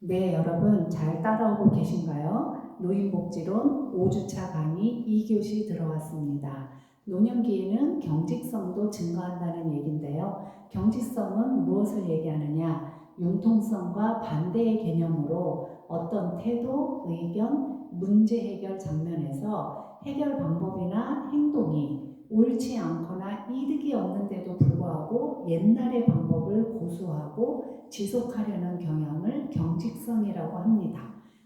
네, 여러분 잘 따라오고 계신가요? 노인복지론 5주차 강의 2교시 들어왔습니다. 노년기에는 경직성도 증가한다는 얘기인데요. 경직성은 무엇을 얘기하느냐? 융통성과 반대의 개념으로 어떤 태도, 의견, 문제 해결 장면에서 해결 방법이나 행동이 옳지 않거나 이득이 없는데도 불구하고 옛날의 방법을 고수하고 지속하려는 경향을 경직성이라고 합니다.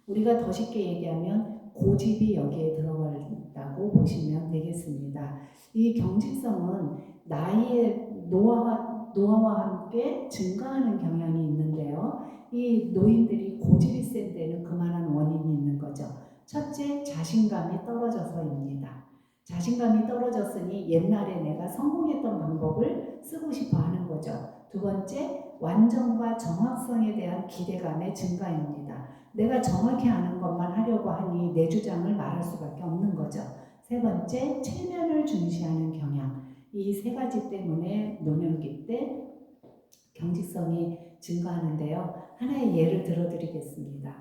우리가 더 쉽게 얘기하면 고집이 여기에 들어간다고 보시면 되겠습니다. 이 경직성은 나이의 노화와 함께 증가하는 경향이 있는데요. 이 노인들이 고집이 센 데는 그만한 원인이 있는 거죠. 첫째, 자신감이 떨어져서입니다. 자신감이 떨어졌으니 옛날에 내가 성공했던 방법을 쓰고 싶어 하는 거죠. 두 번째, 완전과 정확성에 대한 기대감의 증가입니다. 내가 정확히 아는 것만 하려고 하니 내 주장을 말할 수밖에 없는 거죠. 세 번째, 체면을 중시하는 경향. 이 세 가지 때문에 노년기 때 경직성이 증가하는데요. 하나의 예를 들어드리겠습니다.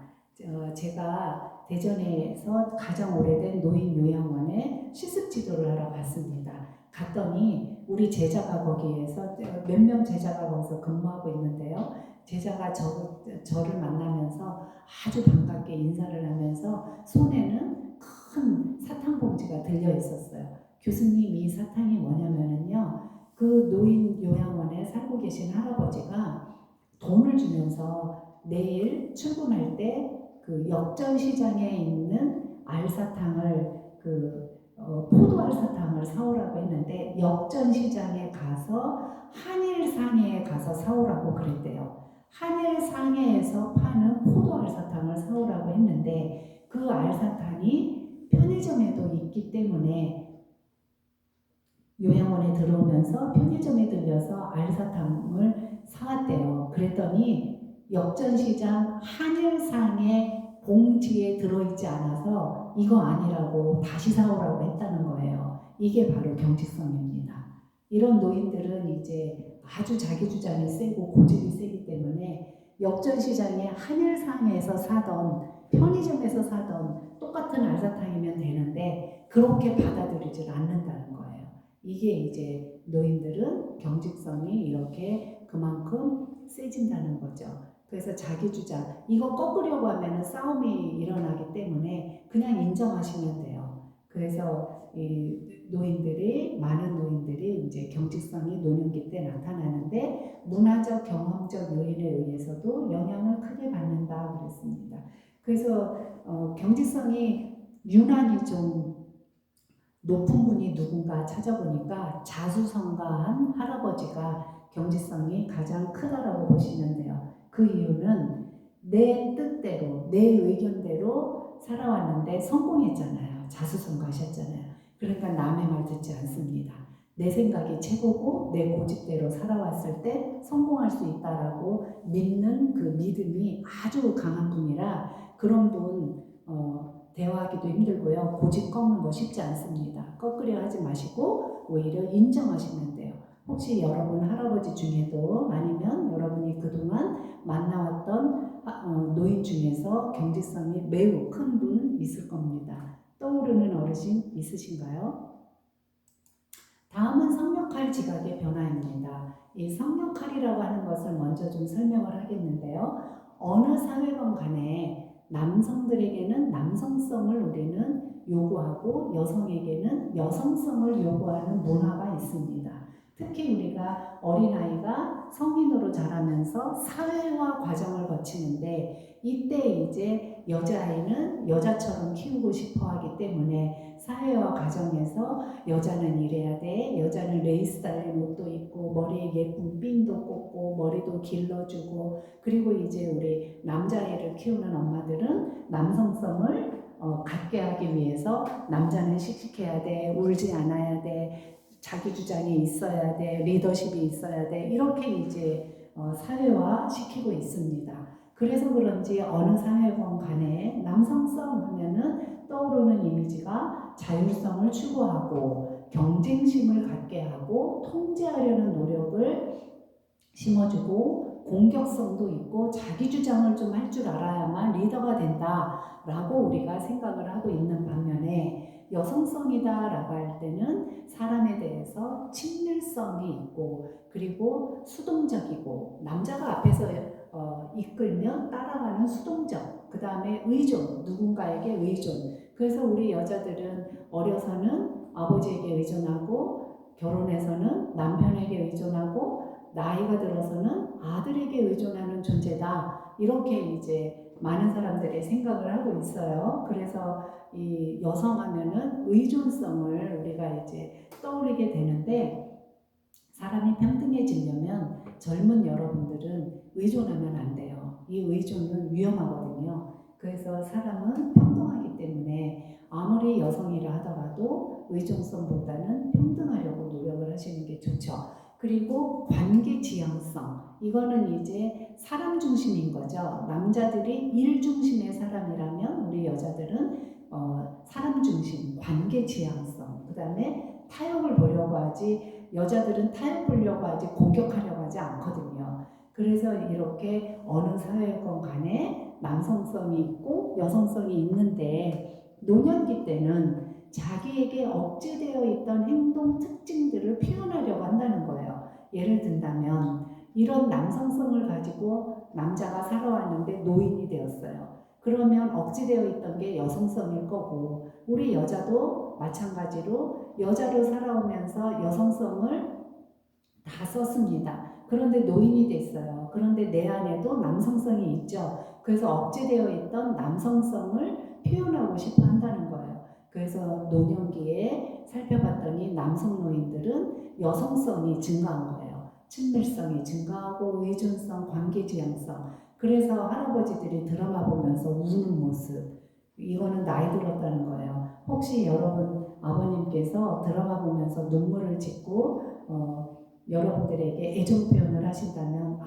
제가 대전에서 가장 오래된 노인 요양원에 실습 지도를 하러 갔습니다. 갔더니 우리 제자가 거기에서 몇 명 제자가 거기서 근무하고 있는데요. 제자가 저를 만나면서 아주 반갑게 인사를 하면서 손에는 큰 사탕 봉지가 들려 있었어요. 교수님, 이 사탕이 뭐냐면요. 그 노인 요양원에 살고 계신 할아버지가 돈을 주면서 내일 출근할 때 그 역전 시장에 있는 알사탕을 포도 알사탕을 사오라고 했는데 역전 시장에 가서 한일상해에 가서 사오라고 그랬대요. 한일상해에서 파는 포도 알사탕을 사오라고 했는데 그 알사탕이 편의점에도 있기 때문에 요양원에 들어오면서 편의점에 들려서 알사탕을 사왔대요. 그랬더니 역전시장 한일상의 봉지에 들어있지 않아서 이거 아니라고 다시 사오라고 했다는 거예요. 이게 바로 경직성입니다. 이런 노인들은 이제 아주 자기 주장이 세고 고집이 세기 때문에 역전시장에 한일상에서 사던 편의점에서 사던 똑같은 알사탕이면 되는데 그렇게 받아들이질 않는다는 거예요. 이게 이제 노인들은 경직성이 이렇게 그만큼 세진다는 거죠. 그래서 자기 주장, 이거 꺾으려고 하면 싸움이 일어나기 때문에 그냥 인정하시면 돼요. 그래서 이 많은 노인들이 이제 경직성이 노년기 때 나타나는데 문화적, 경험적 요인에 의해서도 영향을 크게 받는다 그랬습니다. 그래서 경직성이 유난히 좀 높은 분이 누군가 찾아보니까 자수성가한 할아버지가 경직성이 가장 크다라고 보시면 돼요. 그 이유는 내 뜻대로, 내 의견대로 살아왔는데 성공했잖아요. 자수성가하셨잖아요. 그러니까 남의 말 듣지 않습니다. 내 생각이 최고고 내 고집대로 살아왔을 때 성공할 수 있다라고 믿는 그 믿음이 아주 강한 분이라 그런 분 대화하기도 힘들고요. 고집 꺾는 거 쉽지 않습니다. 꺾으려 하지 마시고 오히려 인정하시면 돼요. 혹시 여러분 할아버지 중에도 아니면 여러분이 그동안 만나왔던 노인 중에서 경직성이 매우 큰 분 있을 겁니다. 떠오르는 어르신 있으신가요? 다음은 성역할 지각의 변화입니다. 이 성역할이라고 하는 것을 먼저 좀 설명을 하겠는데요. 어느 사회건 간에 남성들에게는 남성성을 우리는 요구하고 여성에게는 여성성을 요구하는 문화가 있습니다. 특히 우리가 어린아이가 성인으로 자라면서 사회화 과정을 거치는데 이때 이제 여자아이는 여자처럼 키우고 싶어 하기 때문에 사회화 과정에서 여자는 이래야 돼. 여자는 레이스 달린 옷도 입고 머리에 예쁜 핀도 꽂고 머리도 길러주고 그리고 이제 우리 남자애를 키우는 엄마들은 남성성을 갖게 하기 위해서 남자는 씩씩해야 돼. 울지 않아야 돼. 자기 주장이 있어야 돼. 리더십이 있어야 돼. 이렇게 이제 사회화 시키고 있습니다. 그래서 그런지 어느 사회건 간에 남성성 하면은 떠오르는 이미지가 자율성을 추구하고 경쟁심을 갖게 하고 통제하려는 노력을 심어주고 공격성도 있고 자기 주장을 좀 할 줄 알아야만 리더가 된다라고 우리가 생각을 하고 있는 반면에 여성성이다라고 할 때는 사람에 대해서 친밀성이 있고 그리고 수동적이고 남자가 앞에서 이끌면 따라가는 수동적, 그 다음에 의존, 누군가에게 의존. 그래서 우리 여자들은 어려서는 아버지에게 의존하고 결혼해서는 남편에게 의존하고 나이가 들어서는 아들에게 의존하는 존재다. 이렇게 이제 많은 사람들이 생각을 하고 있어요. 그래서 이 여성 하면은 의존성을 우리가 이제 떠올리게 되는데 사람이 평등해지려면 젊은 여러분들은 의존하면 안 돼요. 이 의존은 위험하거든요. 그래서 사람은 평등하기 때문에 아무리 여성이라 하더라도 의존성보다는 평등하려고 노력을 하시는 게 좋죠. 그리고 관계 지향성, 이거는 이제 사람 중심인 거죠. 남자들이 일 중심의 사람이라면 우리 여자들은 사람 중심, 관계 지향성, 그 다음에 타협을 보려고 하지, 여자들은 타협 보려고 하지 공격하려고 하지 않거든요. 그래서 이렇게 어느 사회건 간에 남성성이 있고 여성성이 있는데 노년기 때는 자기에게 억제되어 있던 행동 특징들을 표현하려고 한다는 거예요. 예를 든다면 이런 남성성을 가지고 남자가 살아왔는데 노인이 되었어요. 그러면 억제되어 있던 게 여성성일 거고 우리 여자도 마찬가지로 여자로 살아오면서 여성성을 다 썼습니다. 그런데 노인이 됐어요. 그런데 내 안에도 남성성이 있죠. 그래서 억제되어 있던 남성성을 표현하고 싶어 한다는 거예요. 그래서 노년기에 살펴봤더니 남성 노인들은 여성성이 증가한 거예요. 친밀성이 증가하고 의존성, 관계지향성. 그래서 할아버지들이 드라마 보면서 우는 모습, 이거는 나이 들었다는 거예요. 혹시 여러분 아버님께서 드라마 보면서 눈물을 짓고 여러분들에게 애정 표현을 하신다면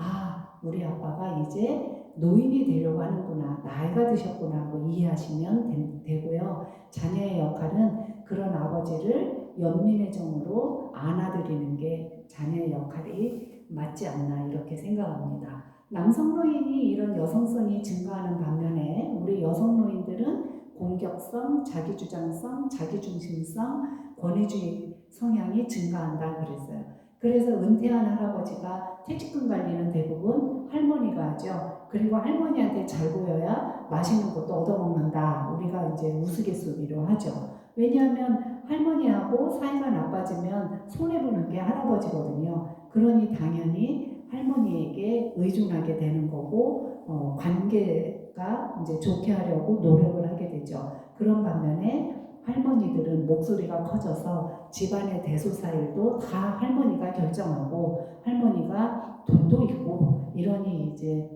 우리 아빠가 이제 노인이 되려고 하는구나, 나이가 드셨구나 하고 이해하시면 되고요. 자녀의 역할은 그런 아버지를 연민의 정으로 안아드리는 게 자녀의 역할이 맞지 않나 이렇게 생각합니다. 남성 노인이 이런 여성성이 증가하는 반면에 우리 여성 노인들은 공격성, 자기주장성, 자기중심성, 권위주의 성향이 증가한다 그랬어요. 그래서 은퇴한 할아버지가 퇴직금 관리는 대부분 할머니가 하죠. 그리고 할머니한테 잘 보여야 맛있는 것도 얻어먹는다. 우리가 이제 우스갯소리로 하죠. 왜냐하면 할머니하고 사이가 나빠지면 손해보는 게 할아버지거든요. 그러니 당연히 할머니에게 의존하게 되는 거고 관계가 이제 좋게 하려고 노력을 하게 되죠. 그런 반면에 할머니들은 목소리가 커져서 집안의 대소사 일도 다 할머니가 결정하고 할머니가 돈도 있고 이러니 이제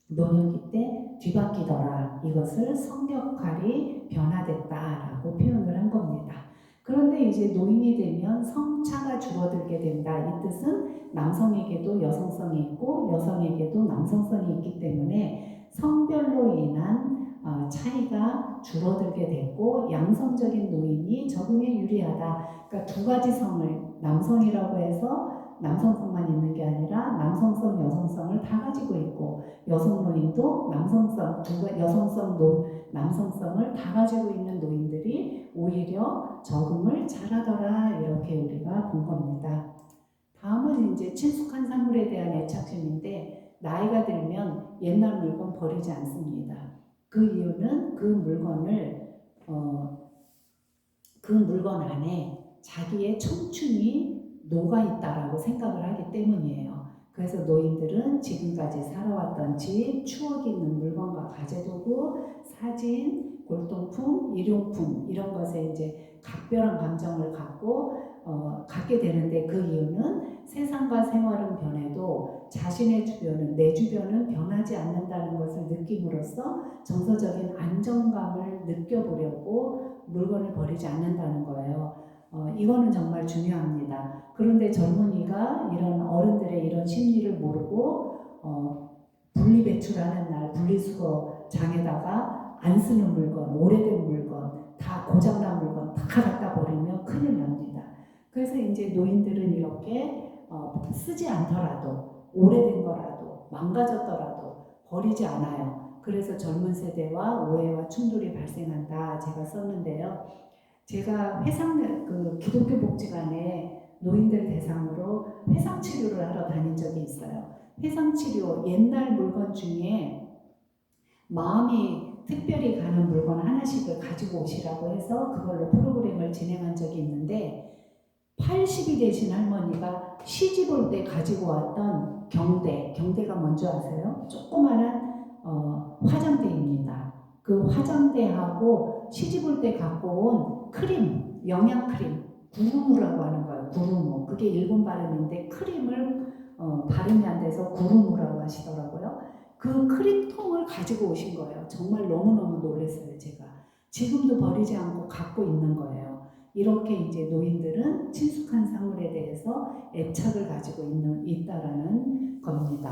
노년기 때 뒤바뀌더라. 이것을 성역할이 변화됐다라고 표현을 한 겁니다. 그런데 이제 노인이 되면 성차가 줄어들게 된다. 이 뜻은 남성에게도 여성성이 있고 여성에게도 남성성이 있기 때문에 성별로 인한 차이가 줄어들게 됐고 양성적인 노인이 적응에 유리하다. 그러니까 두 가지 성을 남성이라고 해서 남성성만 있는 게 아니라 남성성, 여성성을 다 가지고 있고 여성 노인도 남성성, 남성성을 다 가지고 있는 노인들이 오히려 적응을 잘하더라 이렇게 우리가 본 겁니다. 다음은 이제 친숙한 사물에 대한 애착심인데 나이가 들면 옛날 물건 버리지 않습니다. 그 이유는 그 물건 안에 자기의 청춘이 녹아있다라고 생각을 하기 때문이에요. 그래서 노인들은 지금까지 살아왔던 집, 추억이 있는 물건과 가재도구, 사진, 골동품, 일용품 이런 것에 이제 각별한 감정을 갖게 되는데 그 이유는 세상과 생활은 변해도 자신의 주변은, 내 주변은 변하지 않는다는 것을 느낌으로써 정서적인 안정감을 느껴보려고 물건을 버리지 않는다는 거예요. 이거는 정말 중요합니다. 그런데 젊은이가 이런 어른들의 이런 심리를 모르고 분리배출하는 날 분리수거장에다가 안 쓰는 물건, 오래된 물건, 다 고장난 물건 다 갖다 버리면 큰일 납니다. 그래서 이제 노인들은 이렇게 쓰지 않더라도 오래된 거라도 망가졌더라도 버리지 않아요. 그래서 젊은 세대와 오해와 충돌이 발생한다 제가 썼는데요. 제가 기독교 복지관에 노인들 대상으로 회상 치료를 하러 다닌 적이 있어요. 회상 치료 옛날 물건 중에 마음이 특별히 가는 물건 하나씩을 가지고 오시라고 해서 그걸로 프로그램을 진행한 적이 있는데 80이 되신 할머니가 시집 올 때 가지고 왔던 경대가 뭔지 아세요? 조그마한 화장대입니다. 그 화장대하고 시집 올 때 갖고 온 크림, 영양 크림, 구루무라고 하는 거예요. 구루무. 그게 일본 발음인데 크림을 발음이 안 돼서 구루무라고 하시더라고요. 그 크림통을 가지고 오신 거예요. 정말 너무너무 놀랐어요, 제가. 지금도 버리지 않고 갖고 있는 거예요. 이렇게 이제 노인들은 친숙한 사물에 대해서 애착을 가지고 있다라는 겁니다.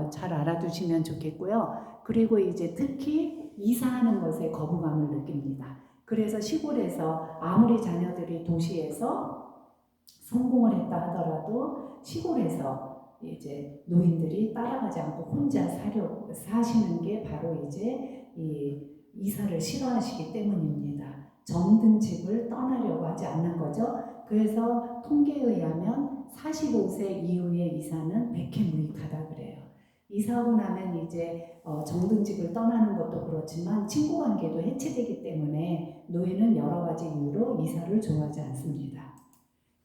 잘 알아두시면 좋겠고요. 그리고 이제 특히 이사하는 것에 거부감을 느낍니다. 그래서 시골에서 아무리 자녀들이 도시에서 성공을 했다 하더라도 시골에서 이제 노인들이 따라가지 않고 혼자 사시는 게 바로 이제 이사를 싫어하시기 때문입니다. 정든 집을 떠나려고 하지 않는 거죠. 그래서 통계에 의하면 45세 이후의 이사는 백해무익하다 그래요. 이사하고 나면 이제 정든 집을 떠나는 것도 그렇지만 친구관계도 해체되기 때문에 노인은 여러 가지 이유로 이사를 좋아하지 않습니다.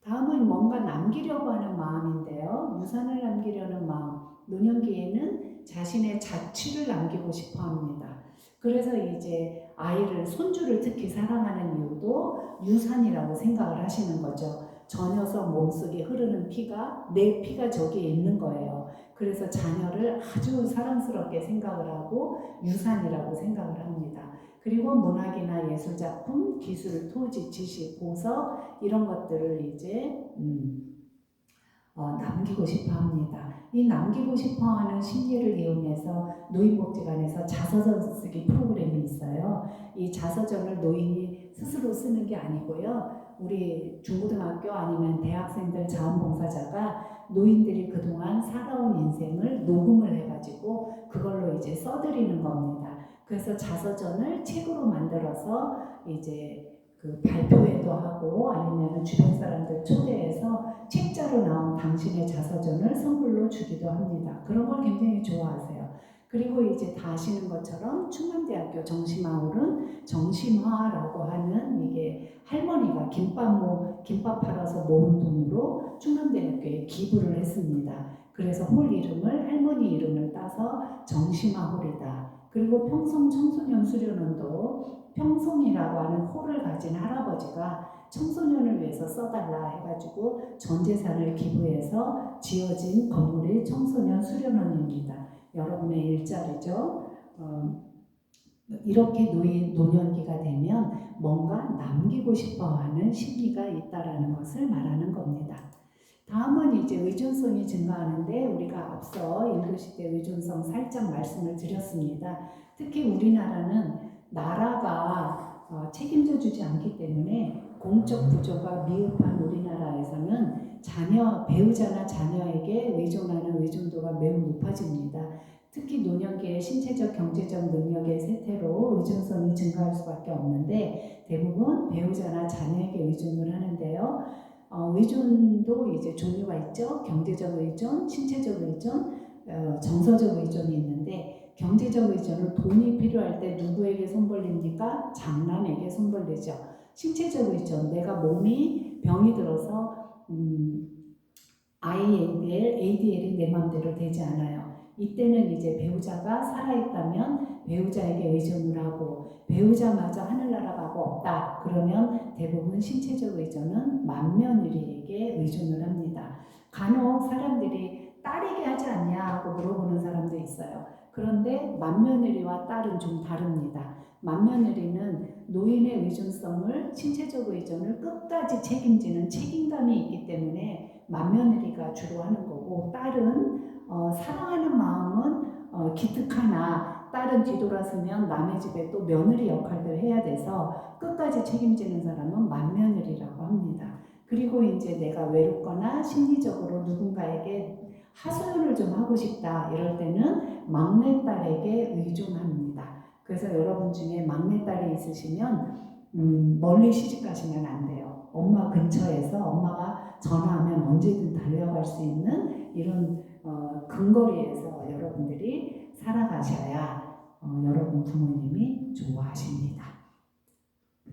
다음은 뭔가 남기려고 하는 마음인데요. 유산을 남기려는 마음. 노년기에는 자신의 자취를 남기고 싶어 합니다. 그래서 이제 손주를 특히 사랑하는 이유도 유산이라고 생각을 하시는 거죠. 저 녀석 몸속에 흐르는 피가 내 피가 저기에 있는 거예요. 그래서 자녀를 아주 사랑스럽게 생각을 하고 유산이라고 생각을 합니다. 그리고 문학이나 예술작품, 기술, 토지, 지식, 보석 이런 것들을 이제 남기고 싶어 합니다. 이 남기고 싶어 하는 심리를 이용해서 노인복지관에서 자서전 쓰기 프로그램이 있어요. 이 자서전을 노인이 스스로 쓰는 게 아니고요. 우리 중고등학교 아니면 대학생들 자원봉사자가 노인들이 그동안 살아온 인생을 녹음을 해가지고 그걸로 이제 써드리는 겁니다. 그래서 자서전을 책으로 만들어서 이제 그 발표회도 하고 아니면 주변 사람들 초대해서 책자로 나온 당신의 자서전을 선물로 주기도 합니다. 그런 걸 굉장히 좋아하세요. 그리고 이제 다 아시는 것처럼 충남대학교 정심화홀은 정심화라고 하는 이게 할머니가 김밥 팔아서 모은 돈으로 충남대학교에 기부를 했습니다. 그래서 홀 이름을 할머니 이름을 따서 정심화홀이다. 그리고 평성 청소년 수련원도 평송이라고 하는 홀을 가진 할아버지가 청소년을 위해서 써달라 해가지고 전 재산을 기부해서 지어진 건물이 청소년 수련원입니다. 여러분의 일자리죠. 이렇게 노년기가 되면 뭔가 남기고 싶어하는 심리가 있다라는 것을 말하는 겁니다. 다음은 이제 의존성이 증가하는데 우리가 앞서 읽으실 때 의존성 살짝 말씀을 드렸습니다. 특히 우리나라는 나라가 책임져 주지 않기 때문에 공적 구조가 미흡한 우리나라에서는 배우자나 자녀에게 의존하는 의존도가 매우 높아집니다. 특히 노년기의 신체적, 경제적 능력의 쇠퇴로 의존성이 증가할 수밖에 없는데 대부분 배우자나 자녀에게 의존을 하는데요. 의존도 이제 종류가 있죠. 경제적 의존, 신체적 의존, 정서적 의존이 있는데 경제적 의존은 돈이 필요할 때 누구에게 손 벌립니까? 장남에게 손 벌리죠. 신체적 의존, 내가 몸이 병이 들어서 ADL이 내 마음대로 되지 않아요. 이때는 이제 배우자가 살아있다면 배우자에게 의존을 하고 배우자마저 하늘나라 가고 없다 그러면 대부분 신체적 의존은 맏며느리에게 의존을 합니다. 간혹 사람들이 딸에게 하지 않냐 하고 물어보는 사람도 있어요. 그런데 맏며느리와 딸은 좀 다릅니다. 맏며느리는 노인의 의존성을 신체적 의존을 끝까지 책임지는 책임감이 있기 때문에 맏며느리가 주로 하는 거고 딸은 사랑하는 마음은 기특하나 딸은 뒤돌아서면 남의 집에 또 며느리 역할을 해야 돼서 끝까지 책임지는 사람은 맏며느리라고 합니다. 그리고 이제 내가 외롭거나 심리적으로 누군가에게 하소연을 좀 하고 싶다 이럴 때는 막내딸에게 의존합니다. 그래서 여러분 중에 막내딸이 있으시면 멀리 시집 가시면 안 돼요. 엄마 근처에서 엄마가 전화하면 언제든 달려갈 수 있는 이런 근거리에서 여러분들이 살아가셔야 여러분 부모님이 좋아하십니다.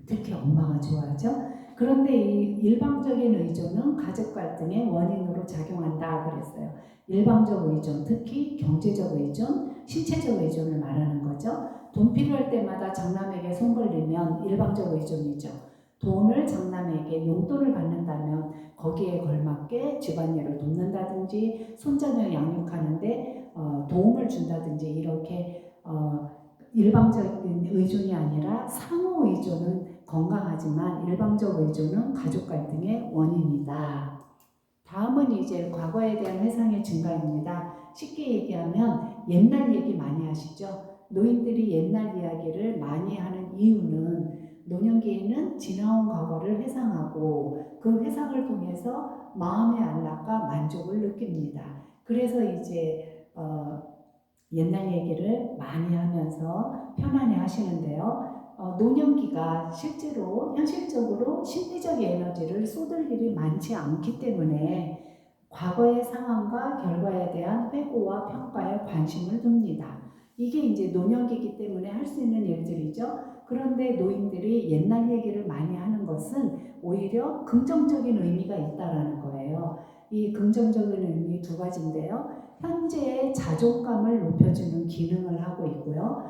특히 엄마가 좋아하죠. 그런데 이 일방적인 의존은 가족 갈등의 원인으로 작용한다 그랬어요. 일방적 의존, 특히 경제적 의존, 신체적 의존을 말하는 거죠. 돈 필요할 때마다 장남에게 손 벌리면 일방적 의존이죠. 돈을 장남에게 용돈을 받는다면 거기에 걸맞게 집안일을 돕는다든지 손자녀 양육하는데 도움을 준다든지 이렇게 일방적인 의존이 아니라 상호 의존은 건강하지만 일방적 의존은 가족 갈등의 원인이다. 다음은 이제 과거에 대한 회상의 증가입니다. 쉽게 얘기하면 옛날 얘기 많이 하시죠? 노인들이 옛날 이야기를 많이 하는 이유는 노년기에는 지나온 과거를 회상하고 그 회상을 통해서 마음의 안락과 만족을 느낍니다. 그래서 이제 옛날 얘기를 많이 하면서 편안해 하시는데요. 노년기가 실제로 현실적으로 심리적 에너지를 쏟을 일이 많지 않기 때문에 과거의 상황과 결과에 대한 회고와 평가에 관심을 둡니다. 이게 이제 노년기이기 때문에 할 수 있는 일들이죠. 그런데 노인들이 옛날 얘기를 많이 하는 것은 오히려 긍정적인 의미가 있다라는 거예요. 이 긍정적인 의미 두 가지인데요. 현재의 자존감을 높여주는 기능을 하고 있고요.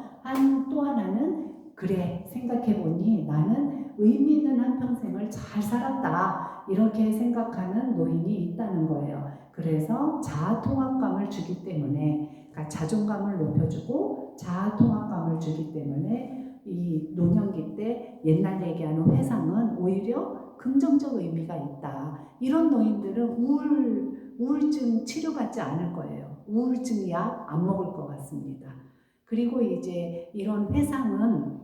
또 하나는 그래 생각해보니 나는 의미 있는 한평생을 잘 살았다 이렇게 생각하는 노인이 있다는 거예요. 그래서 자아통합감을 주기 때문에 그러니까 자존감을 높여주고 자아통합감을 주기 때문에 이 노년기 때 옛날 얘기하는 회상은 오히려 긍정적 의미가 있다. 이런 노인들은 우울증 치료받지 않을 거예요. 우울증 약 안 먹을 것 같습니다. 그리고 이제 이런 회상은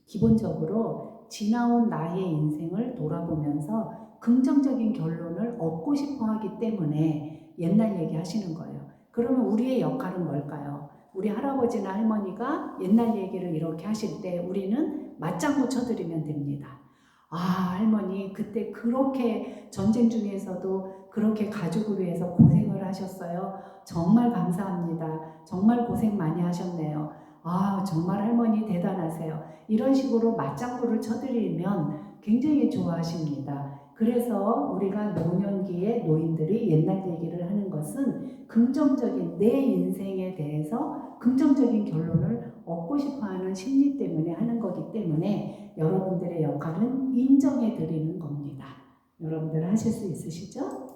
기본적으로 지나온 나의 인생을 돌아보면서 긍정적인 결론을 얻고 싶어 하기 때문에 옛날 얘기 하시는 거예요. 그러면 우리의 역할은 뭘까요? 우리 할아버지나 할머니가 옛날 얘기를 이렇게 하실 때 우리는 맞장구 쳐드리면 됩니다. 아, 할머니 그때 그렇게 전쟁 중에서도 그렇게 가족을 위해서 고생을 하셨어요. 정말 감사합니다. 정말 고생 많이 하셨네요. 아, 정말 할머니 대단하세요. 이런 식으로 맞장구를 쳐드리면 굉장히 좋아하십니다. 그래서 우리가 노년기에 노인들이 옛날 얘기를 하는 것은 긍정적인 내 인생에 대해서 긍정적인 결론을 얻고 싶어하는 심리 때문에 하는 거기 때문에 여러분들의 역할은 인정해 드리는 겁니다. 여러분들 하실 수 있으시죠?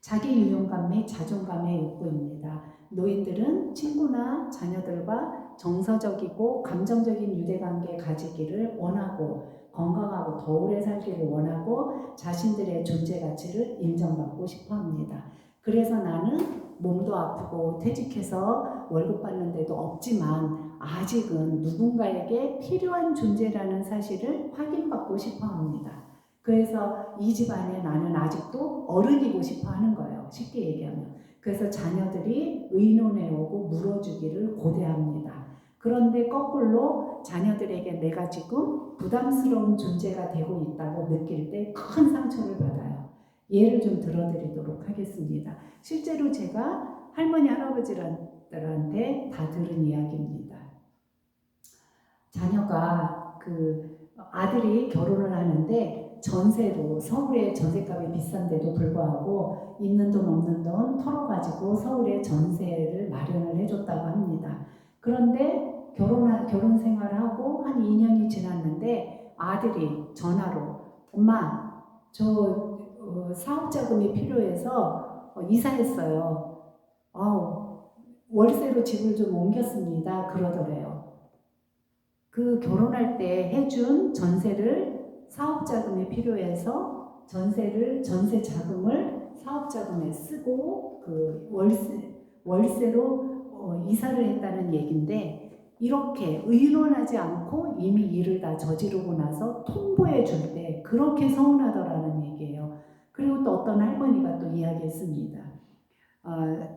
자기 유용감 및 자존감의 욕구입니다. 노인들은 친구나 자녀들과 정서적이고 감정적인 유대관계 가지기를 원하고 건강하고 더 오래 살기를 원하고 자신들의 존재 가치를 인정받고 싶어합니다. 그래서 나는 몸도 아프고 퇴직해서 월급 받는 데도 없지만 아직은 누군가에게 필요한 존재라는 사실을 확인받고 싶어합니다. 그래서 이 집안에 나는 아직도 어른이고 싶어 하는 거예요. 쉽게 얘기하면. 그래서 자녀들이 의논해오고 물어주기를 고대합니다. 그런데 거꾸로 자녀들에게 내가 지금 부담스러운 존재가 되고 있다고 느낄 때 큰 상처를 받아요. 예를 좀 들어드리도록 하겠습니다. 실제로 제가 할머니, 할아버지들한테 다 들은 이야기입니다. 자녀가 아들이 결혼을 하는데 전세로 서울에 전세값이 비싼데도 불구하고 있는 돈 없는 돈 털어가지고 서울에 전세를 마련을 해줬다고 합니다. 그런데 결혼 생활하고 한 2년이 지났는데 아들이 전화로 엄마 저 사업 자금이 필요해서 이사했어요. 월세로 집을 좀 옮겼습니다. 그러더래요. 그 결혼할 때 해준 전세를 사업자금이 필요해서 전세 자금을 사업자금에 쓰고 그 월세로 이사를 했다는 얘기인데 이렇게 의논하지 않고 이미 일을 다 저지르고 나서 통보해 줄 때 그렇게 서운하더라는 얘기예요. 그리고 또 어떤 할머니가 또 이야기했습니다.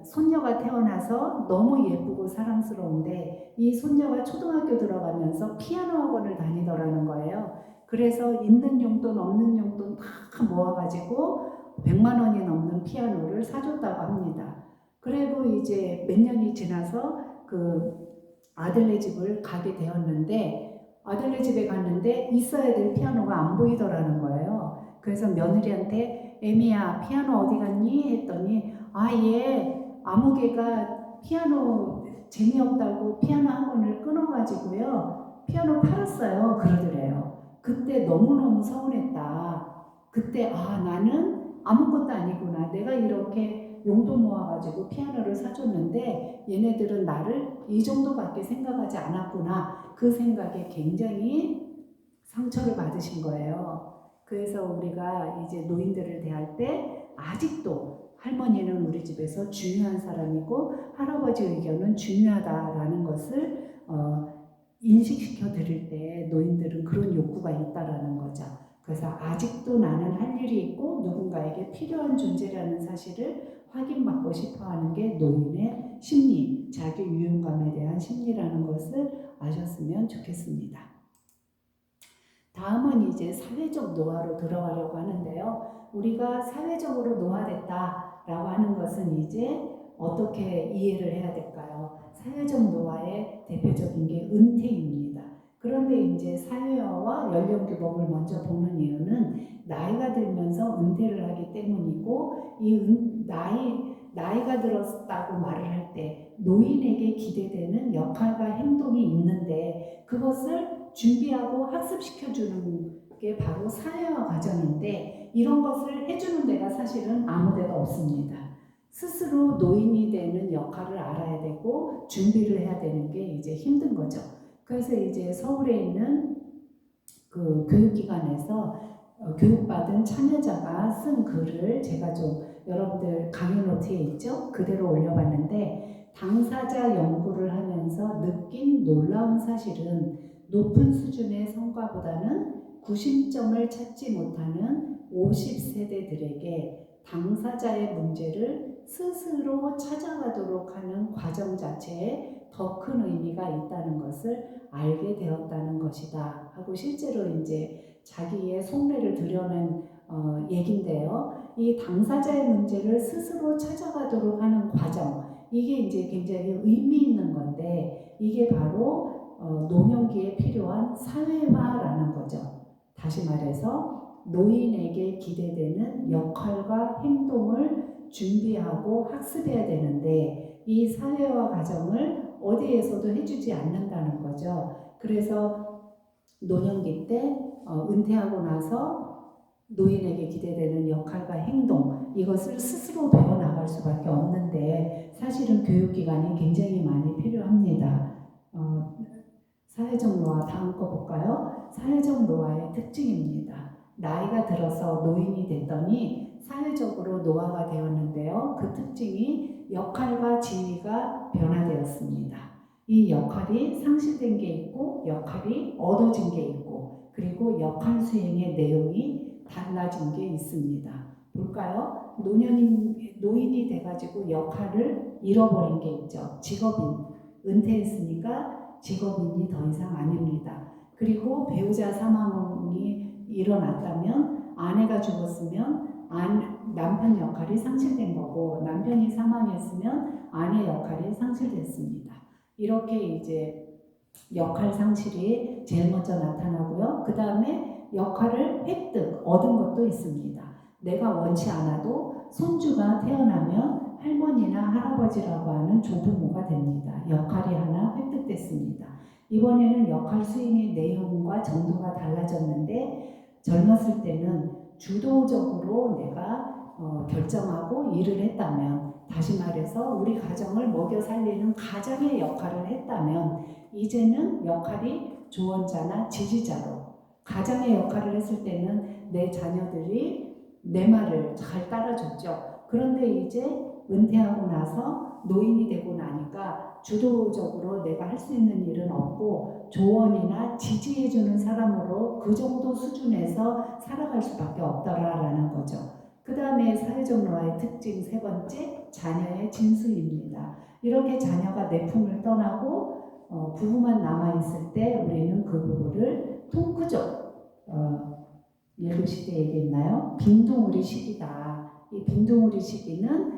손녀가 태어나서 너무 예쁘고 사랑스러운데 이 손녀가 초등학교 들어가면서 피아노 학원을 다니더라는 거예요. 그래서 있는 용돈 없는 용돈 다 모아가지고 100만 원이 넘는 피아노를 사줬다고 합니다. 그리고 이제 몇 년이 지나서 그 아들네 집을 가게 되었는데 아들네 집에 갔는데 있어야 될 피아노가 안 보이더라는 거예요. 그래서 며느리한테 애미야 피아노 어디 갔니? 했더니 얘 아무개가 피아노 재미없다고 피아노 학원을 끊어가지고요 피아노 팔았어요 그러더래요. 그때 너무너무 서운했다. 그때 나는 아무것도 아니구나. 내가 이렇게 용돈 모아가지고 피아노를 사줬는데 얘네들은 나를 이 정도밖에 생각하지 않았구나. 그 생각에 굉장히 상처를 받으신 거예요. 그래서 우리가 이제 노인들을 대할 때 아직도 할머니는 우리 집에서 중요한 사람이고 할아버지 의견은 중요하다라는 것을 인식시켜 드릴 때 노인들은 그런 욕구가 있다라는 거죠. 그래서 아직도 나는 할 일이 있고 누군가에게 필요한 존재라는 사실을 확인받고 싶어하는 게 노인의 심리, 자기 유연감에 대한 심리라는 것을 아셨으면 좋겠습니다. 다음은 이제 사회적 노화로 들어가려고 하는데요. 우리가 사회적으로 노화됐다라고 하는 것은 이제 어떻게 이해를 해야 될까요? 사회적 노화의 대표적인 게 은퇴입니다. 그런데 이제 사회화와 연령규범을 먼저 보는 이유는 나이가 들면서 은퇴를 하기 때문이고 이 나이가 들었다고 말을 할 때 노인에게 기대되는 역할과 행동이 있는데 그것을 준비하고 학습시켜주는 게 바로 사회화 과정인데 이런 것을 해주는 데가 사실은 아무 데가 없습니다. 스스로 노인이 되는 역할을 알아야 되고 준비를 해야 되는 게 이제 힘든 거죠. 그래서 이제 서울에 있는 그 교육기관에서 교육받은 참여자가 쓴 글을 제가 좀 여러분들 강의 노트에 있죠? 그대로 올려봤는데 당사자 연구를 하면서 느낀 놀라운 사실은 높은 수준의 성과보다는 구심점을 찾지 못하는 50세대들에게 당사자의 문제를 스스로 찾아가도록 하는 과정 자체에 더 큰 의미가 있다는 것을 알게 되었다는 것이다 하고 실제로 이제 자기의 속내를 드러낸 얘긴데요. 이 당사자의 문제를 스스로 찾아가도록 하는 과정 이게 이제 굉장히 의미 있는 건데 이게 바로 노년기에 필요한 사회화라는 거죠. 다시 말해서 노인에게 기대되는 역할과 행동을 준비하고 학습해야 되는데 이 사회화 과정을 어디에서도 해주지 않는다는 거죠. 그래서 노년기 때 은퇴하고 나서 노인에게 기대되는 역할과 행동 이것을 스스로 배워나갈 수밖에 없는데 사실은 교육기관이 굉장히 많이 필요합니다. 사회적 노화 다음 거 볼까요? 사회적 노화의 특징입니다. 나이가 들어서 노인이 됐더니 사회적으로 노화가 되었는데요. 그 특징이 역할과 지위가 변화되었습니다. 이 역할이 상실된 게 있고 역할이 얻어진 게 있고 그리고 역할 수행의 내용이 달라진 게 있습니다. 볼까요? 노인이 돼가지고 역할을 잃어버린 게 있죠. 직업인, 은퇴했으니까 직업인이 더 이상 아닙니다. 그리고 배우자 사망이 일어났다면 아내가 죽었으면 남편 역할이 상실된 거고 남편이 사망했으면 아내 역할이 상실됐습니다. 이렇게 이제 역할 상실이 제일 먼저 나타나고요. 그 다음에 역할을 획득, 얻은 것도 있습니다. 내가 원치 않아도 손주가 태어나면 할머니나 할아버지라고 하는 조부모가 됩니다. 역할이 하나 획득됐습니다. 이번에는 역할 수행의 내용과 정도가 달라졌는데 젊었을 때는 주도적으로 내가 결정하고 일을 했다면 다시 말해서 우리 가정을 먹여 살리는 가장의 역할을 했다면 이제는 역할이 조언자나 지지자로 가장의 역할을 했을 때는 내 자녀들이 내 말을 잘 따라줬죠. 그런데 이제 은퇴하고 나서 노인이 되고 나니까 주도적으로 내가 할 수 있는 일은 없고 조언이나 지지해주는 사람으로 그 정도 수준에서 살아갈 수밖에 없더라라는 거죠. 그 다음에 사회적 노화의 특징 세 번째, 자녀의 진수입니다. 이렇게 자녀가 내 품을 떠나고 부부만 남아있을 때 우리는 그 부부를 통크족, 예루 시대 얘기했나요? 빈둥우리 시기다. 이 빈둥우리 시기는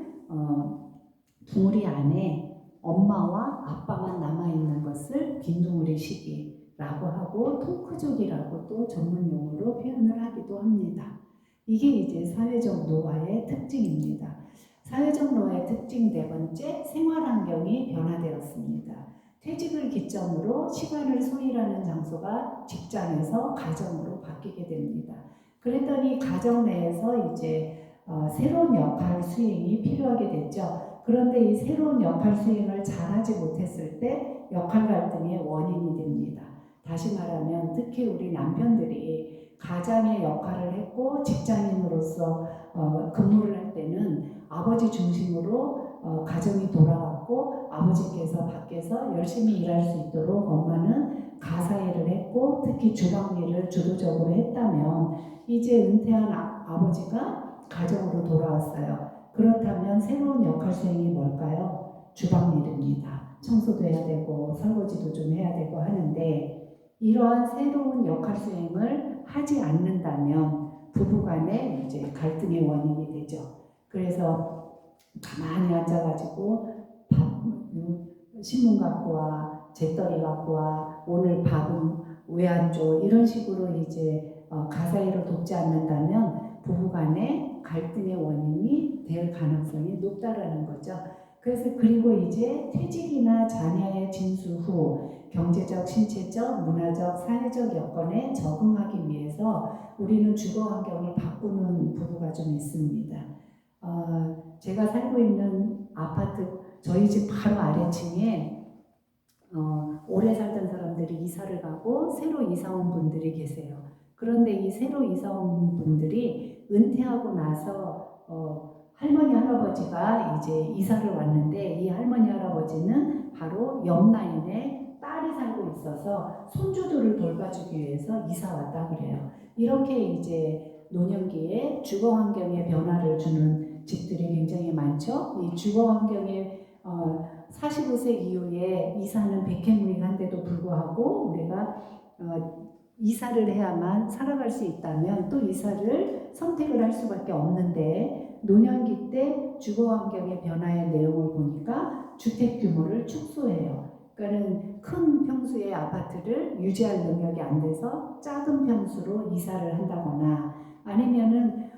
둥우리 안에 엄마와 아빠만 남아있는 것을 빈둥우리 시기라고 하고 통크족이라고 또 전문 용어로 표현을 하기도 합니다. 이게 이제 사회적 노화의 특징입니다. 사회적 노화의 특징 네 번째, 생활환경이 변화되었습니다. 퇴직을 기점으로 시간을 소일하는 장소가 직장에서 가정으로 바뀌게 됩니다. 그랬더니 가정 내에서 이제 새로운 역할 수행이 필요하게 됐죠. 그런데 이 새로운 역할 수행을 잘하지 못했을 때 역할 갈등의 원인이 됩니다. 다시 말하면 특히 우리 남편들이 가장의 역할을 했고 직장인으로서 근무를 할 때는 아버지 중심으로 가정이 돌아왔고 아버지께서 밖에서 열심히 일할 수 있도록 엄마는 가사일을 했고 특히 주방일을 주도적으로 했다면 이제 은퇴한 아버지가 가정으로 돌아왔어요. 그렇다면 새로운 역할 수행이 뭘까요? 주방일입니다. 청소도 해야 되고 설거지도 좀 해야 되고 하는데 이러한 새로운 역할 수행을 하지 않는다면 부부간에 이제 갈등의 원인이 되죠. 그래서 가만히 앉아가지고 신문 갖고 와, 재떨이 갖고 와, 오늘 밥은 왜 안 줘? 이런 식으로 이제 가사일을 돕지 않는다면 부부간에 갈등의 원인이 될 가능성이 높다라는 거죠. 그래서 그리고 이제 퇴직이나 자녀의 진수 후 경제적, 신체적, 문화적, 사회적 여건에 적응하기 위해서 우리는 주거 환경을 바꾸는 부부가 좀 있습니다. 제가 살고 있는 아파트 저희 집 바로 아래층에 오래 살던 사람들이 이사를 가고 새로 이사 온 분들이 계세요. 그런데 이 새로 이사 온 분들이 은퇴하고 나서 할머니 할아버지가 이제 이사를 왔는데 이 할머니 할아버지는 바로 옆 라인에 딸이 살고 있어서 손주들을 돌봐주기 위해서 이사 왔다 그래요. 이렇게 이제 노년기에 주거 환경에 변화를 주는 집들이 굉장히 많죠. 이 주거 환경에 45세 이후에 이사는 백해무익한데도 불구하고 우리가 이사를 해야만 살아갈 수 있다면 또 이사를 선택을 할 수밖에 없는데 노년기 때 주거 환경의 변화의 내용을 보니까 주택 규모를 축소해요. 그러니까는 큰 평수의 아파트를 유지할 능력이 안 돼서 작은 평수로 이사를 한다거나 아니면은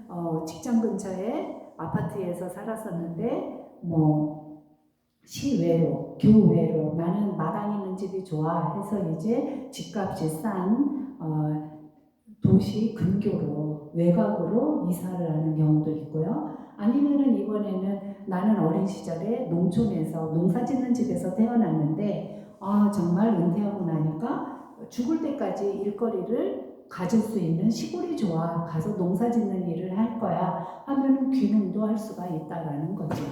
직장 근처에 아파트에서 살았었는데 시외로, 교외로 나는 마당 있는 집이 좋아 해서 이제 집값이 싼 도시 근교로 외곽으로 이사를 하는 경우도 있고요. 아니면은 이번에는 나는 어린 시절에 농촌에서 농사 짓는 집에서 태어났는데 정말 은퇴하고 나니까 죽을 때까지 일거리를 가질 수 있는 시골이 좋아 가서 농사 짓는 일을 할 거야 하면은 귀농도 할 수가 있다라는 거죠.